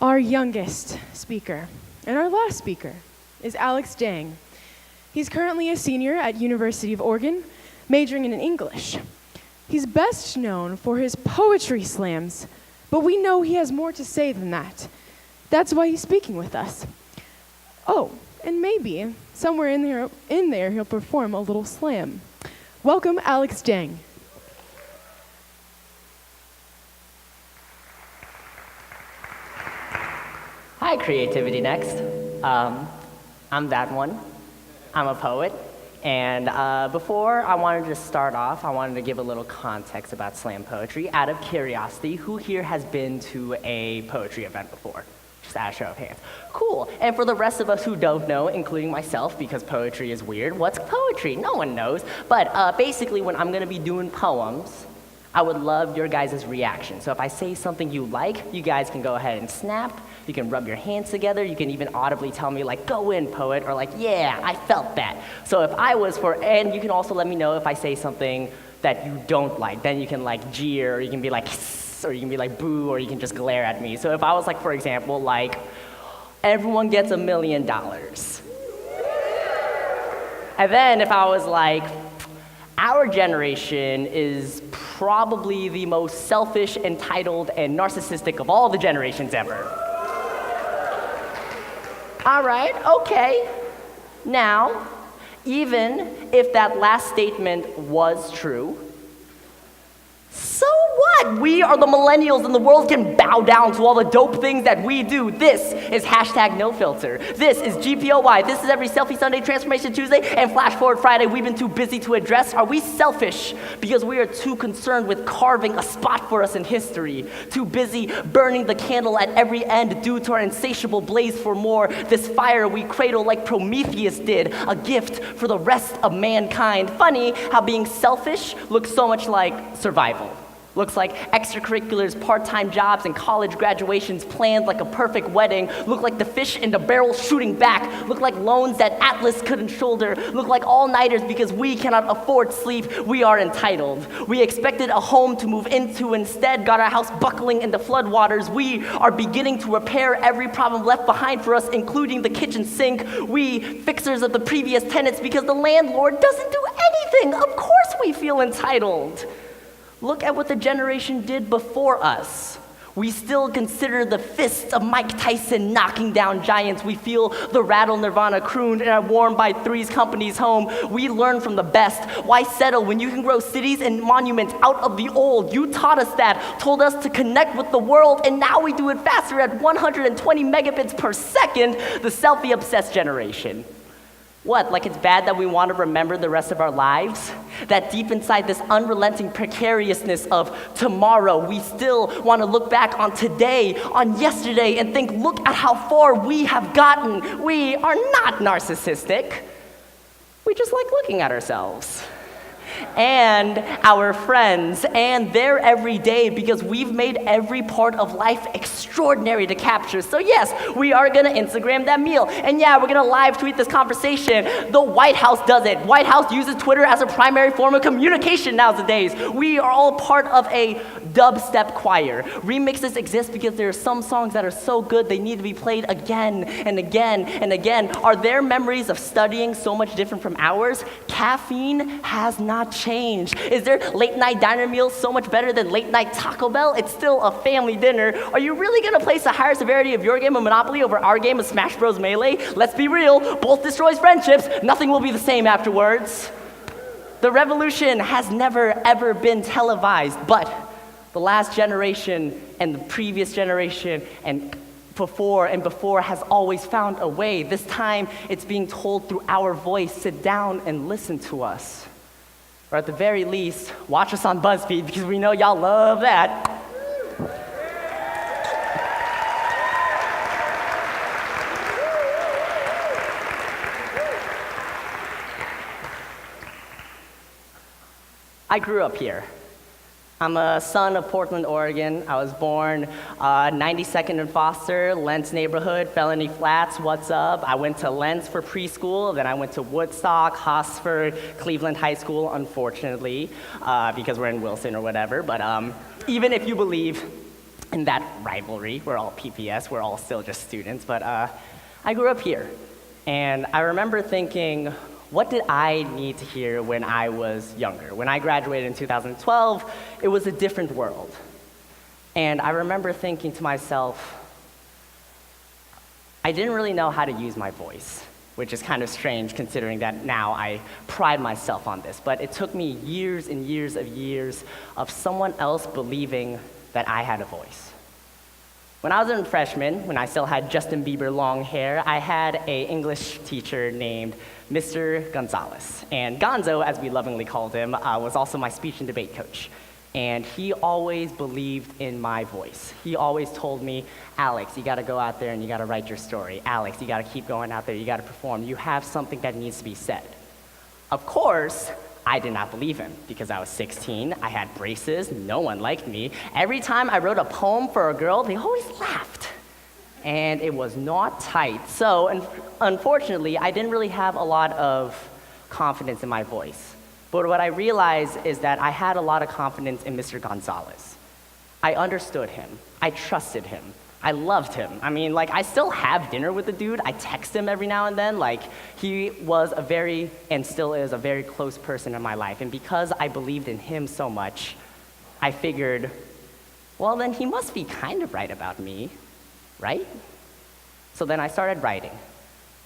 Our youngest speaker, and our last speaker, is Alex Dang. He's currently a senior at University of Oregon, majoring in English. He's best known for his poetry slams, but we know he has more to say than that. That's why he's speaking with us. Oh, and maybe somewhere in there he'll perform a little slam. Welcome, Alex Dang. Hi, CreativityNext. I'm that one. I'm a poet. And before I wanted to start off, I wanted to give a little context about slam poetry. Out of curiosity, who here has been to a poetry event before? Just add a show of hands. Cool. And for the rest of us who don't know, including myself, because poetry is weird, what's poetry? No one knows. But basically, when I'm going to be doing poems, I would love your guys' reaction. So if I say something you like, you guys can go ahead and snap. You can rub your hands together. You can even audibly tell me, like, go in, poet, or like, yeah, I felt that. So if I was and you can also let me know if I say something that you don't like. Then you can, like, jeer, or you can be like, hiss, or you can be like, boo, or you can just glare at me. So if I was like, for example, like, everyone gets $1 million. And then if I was like, our generation is probably the most selfish, entitled, and narcissistic of all the generations ever. All right, okay. Now, even if that last statement was true, so what? We are the millennials and the world can bow down to all the dope things that we do. This is #NoFilter. This is GPOY. This is Every Selfie Sunday, Transformation Tuesday, and Flash Forward Friday. We've been too busy to address. Are we selfish because we are too concerned with carving a spot for us in history? Too busy burning the candle at every end due to our insatiable blaze for more? This fire we cradle like Prometheus did, a gift for the rest of mankind. Funny how being selfish looks so much like survival. Looks like extracurriculars, part-time jobs, and college graduations planned like a perfect wedding. Look like the fish in the barrel shooting back. Look like loans that Atlas couldn't shoulder. Look like all-nighters because we cannot afford sleep. We are entitled. We expected a home to move into, instead got our house buckling in the floodwaters. We are beginning to repair every problem left behind for us, including the kitchen sink. We fixers of the previous tenants because the landlord doesn't do anything. Of course we feel entitled. Look at what the generation did before us. We still consider the fists of Mike Tyson knocking down giants. We feel the rattle Nirvana crooned in our Warm by Three's company's home. We learn from the best. Why settle when you can grow cities and monuments out of the old? You taught us that, told us to connect with the world, and now we do it faster at 120 megabits per second, the selfie-obsessed generation. What, like it's bad that we want to remember the rest of our lives? That deep inside this unrelenting precariousness of tomorrow, we still want to look back on today, on yesterday, and think, look at how far we have gotten. We are not narcissistic. We just like looking at ourselves and our friends and their everyday, because we've made every part of life extraordinary to capture. So yes, we are gonna Instagram that meal. And yeah, we're gonna live tweet this conversation. The White House does it. White House uses Twitter as a primary form of communication nowadays. We are all part of a dubstep choir. Remixes exist because there are some songs that are so good they need to be played again and again and again. Are their memories of studying so much different from ours? Caffeine has not changed. Is their late night diner meal so much better than late night Taco Bell? It's still a family dinner. Are you really gonna place a higher severity of your game of Monopoly over our game of Smash Bros. Melee? Let's be real, both destroys friendships. Nothing will be the same afterwards. The revolution has never ever been televised, but the last generation and the previous generation and before has always found a way. This time, it's being told through our voice. Sit down and listen to us. Or at the very least, watch us on BuzzFeed, because we know y'all love that. I grew up here. I'm a son of Portland, Oregon. I was born 92nd and Foster, Lentz neighborhood, Felony Flats, what's up? I went to Lentz for preschool, then I went to Woodstock, Hosford, Cleveland High School, unfortunately, because we're in Wilson or whatever. But even if you believe in that rivalry. We're all PPS, we're all still just students, but I grew up here. And I remember thinking, what did I need to hear when I was younger? When I graduated in 2012, it was a different world. And I remember thinking to myself, I didn't really know how to use my voice, which is kind of strange considering that now I pride myself on this. But it took me years and years of someone else believing that I had a voice. When I was a freshman, when I still had Justin Bieber long hair, I had an English teacher named Mr. Gonzalez. And Gonzo, as we lovingly called him, was also my speech and debate coach. And he always believed in my voice. He always told me, Alex, you gotta go out there and you gotta write your story. Alex, you gotta keep going out there, you gotta perform. You have something that needs to be said. Of course, I did not believe him because I was 16, I had braces, no one liked me. Every time I wrote a poem for a girl, they always laughed. And it was not tight. So, unfortunately, I didn't really have a lot of confidence in my voice. But what I realized is that I had a lot of confidence in Mr. Gonzalez. I understood him. I trusted him. I loved him. I mean, like, I still have dinner with the dude. I text him every now and then. Like, he was a very, and still is, a very close person in my life. And because I believed in him so much, I figured, well, then he must be kind of right about me, right? So then I started writing.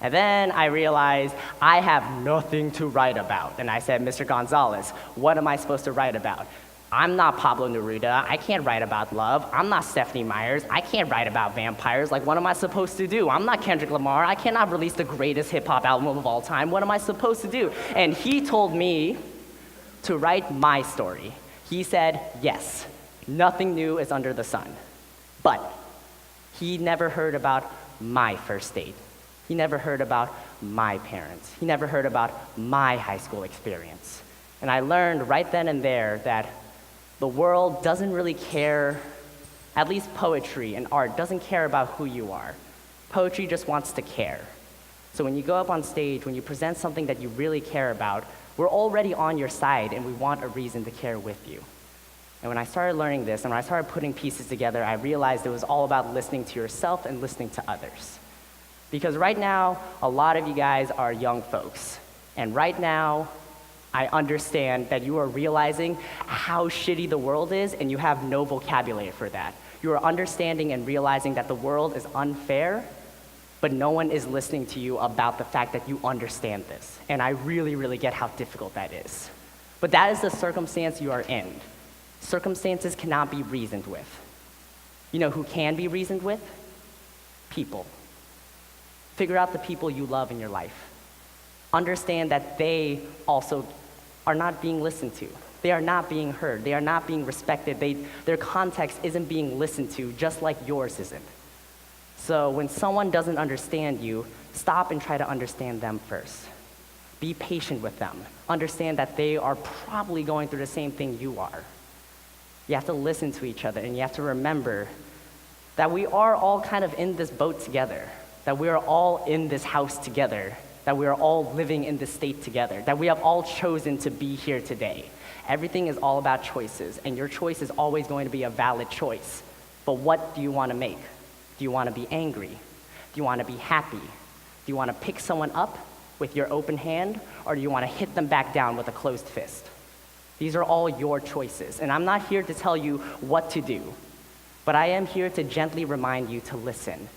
And then I realized I have nothing to write about. And I said, Mr. Gonzalez, what am I supposed to write about? I'm not Pablo Neruda. I can't write about love. I'm not Stephanie Myers. I can't write about vampires. Like, what am I supposed to do? I'm not Kendrick Lamar. I cannot release the greatest hip-hop album of all time. What am I supposed to do? And he told me to write my story. He said, yes, nothing new is under the sun. But he never heard about my first date. He never heard about my parents. He never heard about my high school experience. And I learned right then and there that the world doesn't really care, at least poetry and art doesn't care about who you are. Poetry just wants to care. So when you go up on stage, when you present something that you really care about, we're already on your side and we want a reason to care with you. And when I started learning this and when I started putting pieces together, I realized it was all about listening to yourself and listening to others. Because right now, a lot of you guys are young folks. And right now, I understand that you are realizing how shitty the world is and you have no vocabulary for that. You are understanding and realizing that the world is unfair, but no one is listening to you about the fact that you understand this. And I really, really get how difficult that is. But that is the circumstance you are in. Circumstances cannot be reasoned with. You know who can be reasoned with? People. Figure out the people you love in your life. Understand that they also are not being listened to. They are not being heard. They are not being respected. Their context isn't being listened to, just like yours isn't. So when someone doesn't understand you, stop and try to understand them first. Be patient with them. Understand that they are probably going through the same thing you are. You have to listen to each other, and you have to remember that we are all kind of in this boat together, that we are all in this house together, that we are all living in this state together, that we have all chosen to be here today. Everything is all about choices, and your choice is always going to be a valid choice. But what do you want to make? Do you want to be angry? Do you want to be happy? Do you want to pick someone up with your open hand, or do you want to hit them back down with a closed fist? These are all your choices, and I'm not here to tell you what to do, but I am here to gently remind you to listen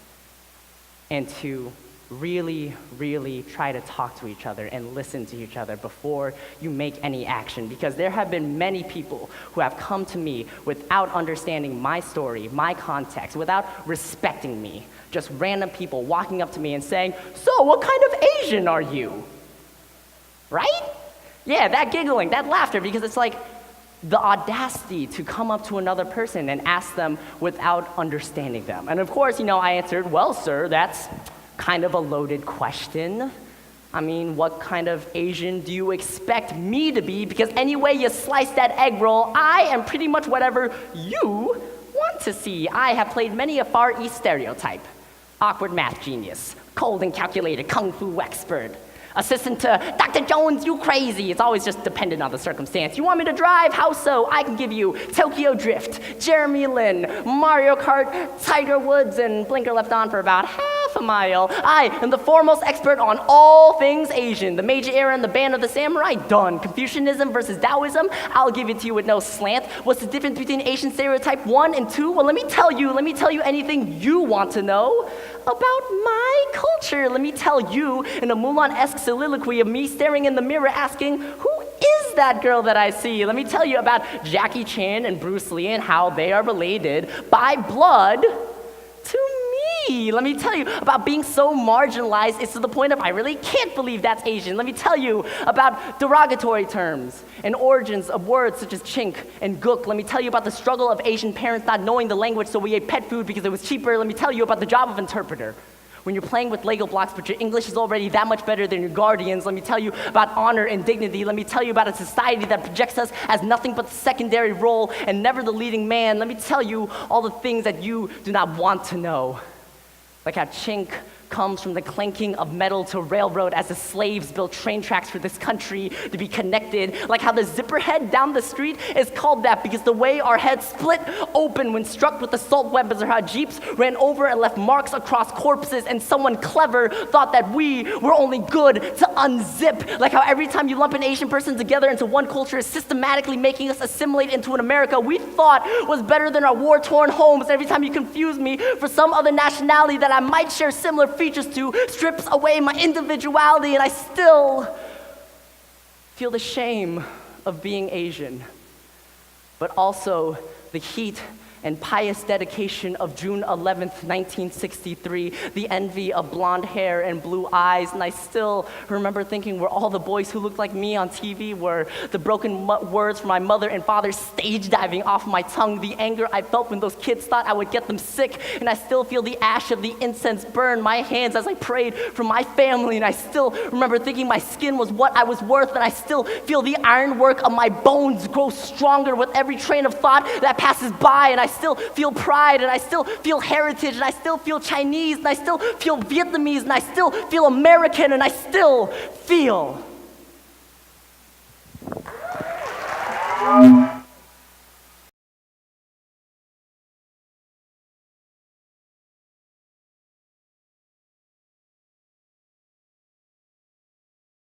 and to really, really try to talk to each other and listen to each other before you make any action. Because there have been many people who have come to me without understanding my story, my context, without respecting me. Just random people walking up to me and saying, "So, what kind of Asian are you?" Right? Yeah, that giggling, that laughter, because it's like the audacity to come up to another person and ask them without understanding them. And of course, I answered, "Well, sir, that's kind of a loaded question. I mean, what kind of Asian do you expect me to be? Because any way you slice that egg roll, I am pretty much whatever you want to see. I have played many a Far East stereotype. Awkward math genius, cold and calculated kung fu expert, Assistant to Dr. Jones, you crazy. It's always just dependent on the circumstance. You want me to drive? How so? I can give you Tokyo Drift, Jeremy Lin, Mario Kart, Tiger Woods, and blinker left on for about half a mile. I am the foremost expert on all things Asian. The Meiji era and the Band of the Samurai, done. Confucianism versus Taoism, I'll give it to you with no slant. What's the difference between Asian stereotype 1 and 2? Well, let me tell you anything you want to know about my culture. Let me tell you in a Mulan-esque soliloquy of me staring in the mirror asking, who is that girl that I see? Let me tell you about Jackie Chan and Bruce Lee and how they are related by blood to me. Let me tell you about being so marginalized it's to the point of I really can't believe that's Asian. Let me tell you about derogatory terms and origins of words such as chink and gook. Let me tell you about the struggle of Asian parents not knowing the language, so we ate pet food because it was cheaper. Let me tell you about the job of interpreter. When you're playing with Lego blocks, but your English is already that much better than your guardians, let me tell you about honor and dignity. Let me tell you about a society that projects us as nothing but the secondary role and never the leading man. Let me tell you all the things that you do not want to know. Like how chink comes from the clanking of metal to railroad as the slaves built train tracks for this country to be connected. Like how the zipper head down the street is called that because the way our heads split open when struck with assault weapons, or how jeeps ran over and left marks across corpses and someone clever thought that we were only good to unzip. Like how every time you lump an Asian person together into one culture is systematically making us assimilate into an America we thought was better than our war-torn homes. Every time you confuse me for some other nationality that I might share similar features to strips away my individuality, and I still feel the shame of being Asian, but also the heat and pious dedication of June 11th, 1963, the envy of blonde hair and blue eyes, and I still remember thinking where all the boys who looked like me on TV were, the broken words from my mother and father stage diving off my tongue, the anger I felt when those kids thought I would get them sick, and I still feel the ash of the incense burn my hands as I prayed for my family, and I still remember thinking my skin was what I was worth, and I still feel the ironwork of my bones grow stronger with every train of thought that passes by, and I still feel pride, and I still feel heritage, and I still feel Chinese, and I still feel Vietnamese, and I still feel American, and I still feel